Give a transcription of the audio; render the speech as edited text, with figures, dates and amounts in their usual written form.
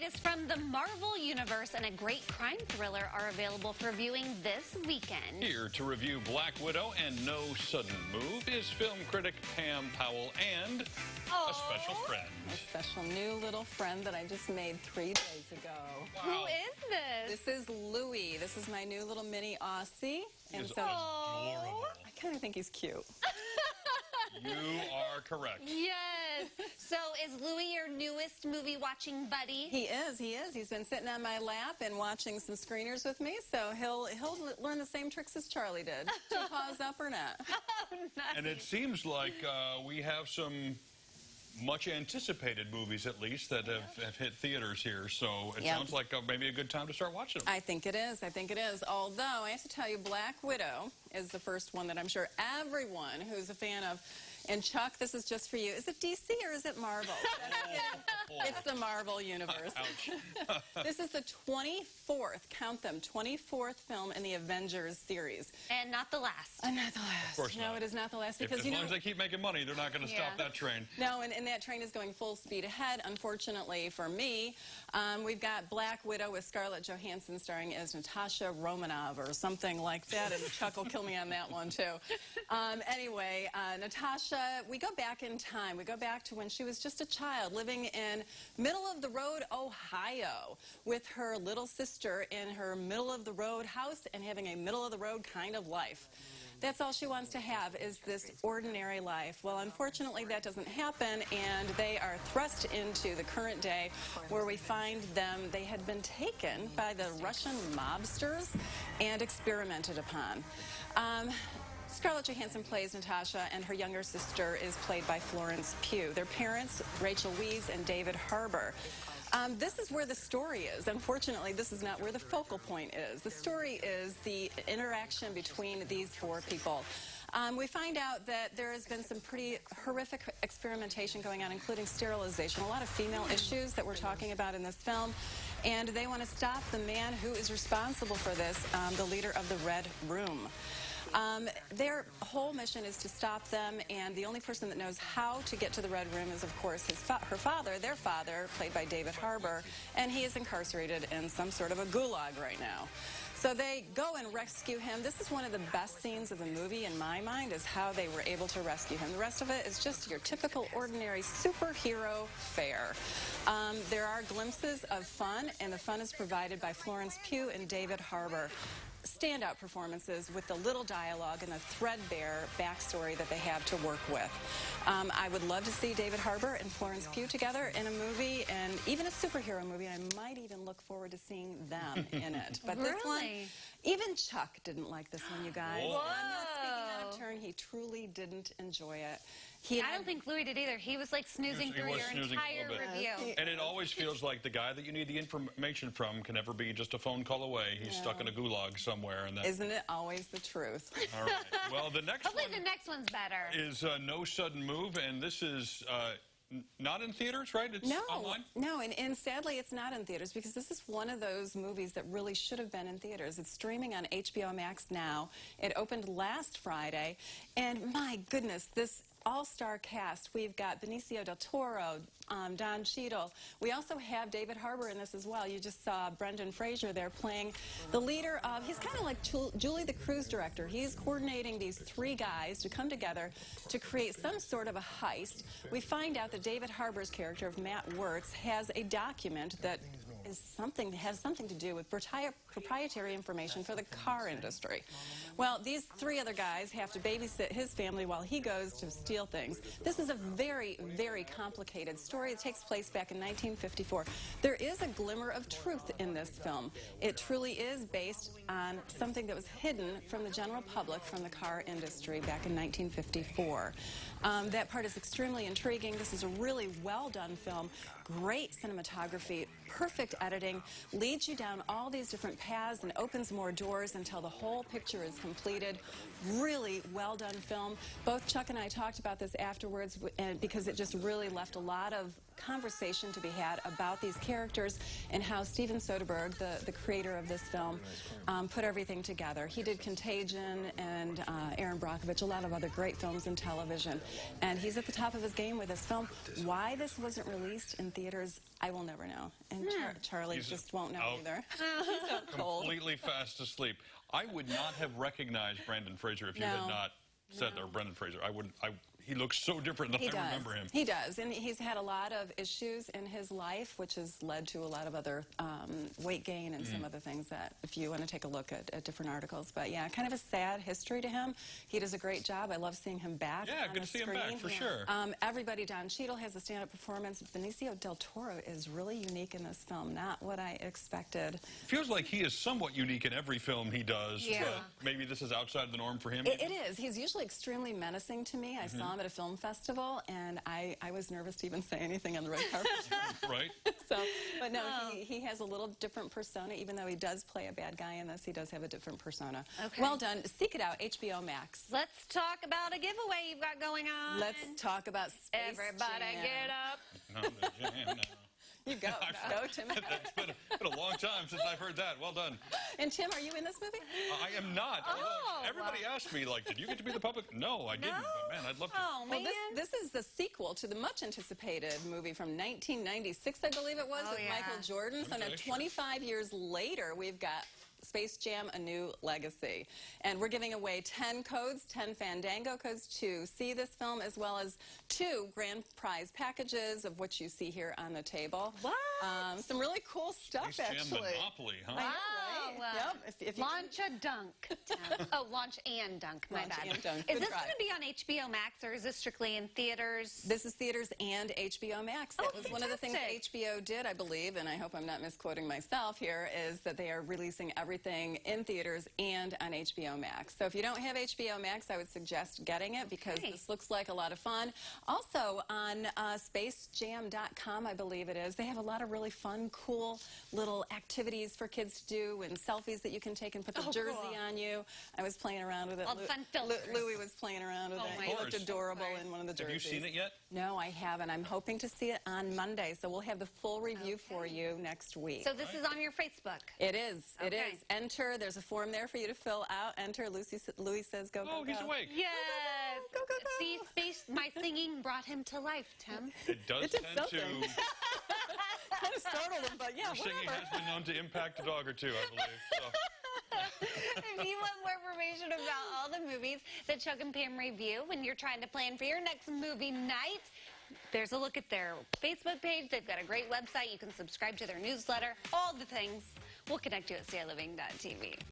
is from the Marvel Universe, and a great crime thriller are available for viewing this weekend. Here to review Black Widow and No Sudden Move is film critic Pam Powell and a special friend. A special new little friend that I just made 3 days ago. Wow. Who is this? This is Louie. This is my new little mini Aussie. He is adorable. I kind of think he's cute. You are correct. Yes. So is Louie your newest movie-watching buddy? He is. He's been sitting on my lap and watching some screeners with me, so he'll learn the same tricks as Charlie did. 2 paws up or not. Oh, nice. And it seems like we have some much anticipated movies, at least, that have hit theaters here. So it sounds like maybe a good time to start watching them. I think it is. Although, I have to tell you, Black Widow is the first one that I'm sure everyone who's a fan of. And Chuck, this is just for you. Is it DC or is it Marvel? It's the Marvel Universe. Ouch. This is the 24th, count them, 24th film in the Avengers series. And not the last. Not the last. Of course not. No, it is not the last. Because, as long as they keep making money, they're not going to stop that train. No, and that train is going full speed ahead. Unfortunately for me, we've got Black Widow with Scarlett Johansson starring as Natasha Romanoff or something like that, and Chuck will kill me on that one, too. Anyway, Natasha, we go back in time. We go back to when she was just a child living in middle-of-the-road Ohio with her little sister in her middle-of-the-road house and having a middle-of-the-road kind of life. That's all she wants to have is this ordinary life. Well, unfortunately, that doesn't happen, and they are thrust into the current day where we find them. They had been taken by the Russian mobsters and experimented upon. Scarlett Johansson plays Natasha, and her younger sister is played by Florence Pugh. Their parents, Rachel Weisz and David Harbour. This is where the story is. Unfortunately, this is not where the focal point is. The story is the interaction between these 4 people. We find out that there has been some pretty horrific experimentation going on, including sterilization, a lot of female issues that we're talking about in this film. And they want to stop the man who is responsible for this, the leader of the Red Room. Their whole mission is to stop them, and the only person that knows how to get to the Red Room is, of course, her father, their father, played by David Harbour, and he is incarcerated in some sort of a gulag right now. So they go and rescue him. This is one of the best scenes of the movie, in my mind, is how they were able to rescue him. The rest of it is just your typical, ordinary superhero fare. There are glimpses of fun, and the fun is provided by Florence Pugh and David Harbour. Standout performances with the little dialogue and the threadbare backstory that they have to work with. I would love to see David Harbour and Florence Pugh together in a movie, and even a superhero movie, and I might even look forward to seeing them in it. But this one, even Chuck didn't like this one, you guys. Whoa. I'm not speaking out of turn. He truly didn't enjoy it. I don't think Louie did either. He was like snoozing through your entire review. And it always feels like the guy that you need the information from can never be just a phone call away. He's stuck in a gulag somewhere. And isn't it always the truth? All right. Well, the next Hopefully the next one's better. Is No Sudden Move, and this is not in theaters, right? It's online? No, and sadly it's not in theaters because this is one of those movies that really should have been in theaters. It's streaming on HBO Max now. It opened last Friday, and my goodness, this all-star cast. We've got Benicio del Toro, Don Cheadle. We also have David Harbour in this as well. You just saw Brendan Fraser there playing the leader of, he's kind of like Julie the cruise director. He's coordinating these 3 guys to come together to create some sort of a heist. We find out that David Harbour's character of Matt Wirtz has a document that has something to do with proprietary information for the car industry. Well, these 3 other guys have to babysit his family while he goes to steal things. This is a very, very complicated story. It takes place back in 1954. There is a glimmer of truth in this film. It truly is based on something that was hidden from the general public from the car industry back in 1954. That part is extremely intriguing. This is a really well-done film. Great cinematography, perfect editing, leads you down all these different paths and opens more doors until the whole picture is completed. Really well-done film. Both Chuck and I talked about this afterwards because it just really left a lot of conversation to be had about these characters and how Steven Soderbergh, the creator of this film, put everything together. He did Contagion and Aaron Brockovich, a lot of other great films in television. And he's at the top of his game with this film. Why this wasn't released in theaters, I will never know. And Charlie just won't know either. He's so cold. Completely fast asleep. I would not have recognized Brendan Fraser if you had not said that, or Brendan Fraser. I wouldn't. He looks so different than I remember him. He does, and he's had a lot of issues in his life, which has led to a lot of other weight gain and some other things that, if you want to take a look at different articles. But yeah, kind of a sad history to him. He does a great job. I love seeing him back. Yeah, good to see him back, for sure. Everybody, Don Cheadle has a stand-up performance. Benicio del Toro is really unique in this film, not what I expected. Feels like he is somewhat unique in every film he does, but maybe this is outside the norm for him. It is. He's usually extremely menacing to me. I saw him at a film festival, and I was nervous to even say anything on the red carpet. Right. So, but no, he has a little different persona. Even though he does play a bad guy in this, he does have a different persona. Okay. Well done. Seek it out, HBO Max. Let's talk about a giveaway you've got going on. Let's talk about Space Everybody Jam. get up. On the jam now. You go. Go, Tim. It's been a long time since I've heard that. Well done. And Tim, are you in this movie? I am not. Everybody asked me, like, did you get to be the public? No, I didn't. But man, I'd love to. Oh, man. Well, this is the sequel to the much anticipated movie from 1996, I believe it was, with Michael Jordan. So now 25 years later, we've got Space Jam: A New Legacy. And we're giving away 10 codes, 10 Fandango codes to see this film, as well as 2 grand prize packages of what you see here on the table. What? Some really cool stuff, Space Jam actually. Monopoly, huh? Wow. Yep. If Launch a dunk. Oh, launch and dunk. My Launch bad. and dunk. Is Good this try. going to be on HBO Max, or is this strictly in theaters? This is theaters and HBO Max. That was one of the things fantastic. HBO did, I believe, and I hope I'm not misquoting myself here, is that they are releasing everything in theaters and on HBO Max. So if you don't have HBO Max, I would suggest getting it, because this looks like a lot of fun. Also, on spacejam.com, I believe it is, they have a lot of really fun, cool little activities for kids to do, and selfies that you can take and put the jersey on you. I was playing around with it. All the fun filters. Louis was playing around with it. He looked adorable in one of the jerseys. Have you seen it yet? No, I haven't. I'm hoping to see it on Monday, so we'll have the full review for you next week. So this is on your Facebook? It is. It is. Enter. There's a form there for you to fill out. Enter. Louis says go, Oh, go, he's go. awake. Yes. Go, go, go. See, my singing brought him to life, Tim. It does It did tend to. something. Kind of startled him, but yeah, Your singing whatever. has been known to impact a dog or two, I believe. So. If you want more information about all the movies that Chuck and Pam review when you're trying to plan for your next movie night, there's a look at their Facebook page. They've got a great website. You can subscribe to their newsletter, all the things. We'll connect you at StayLiving.tv.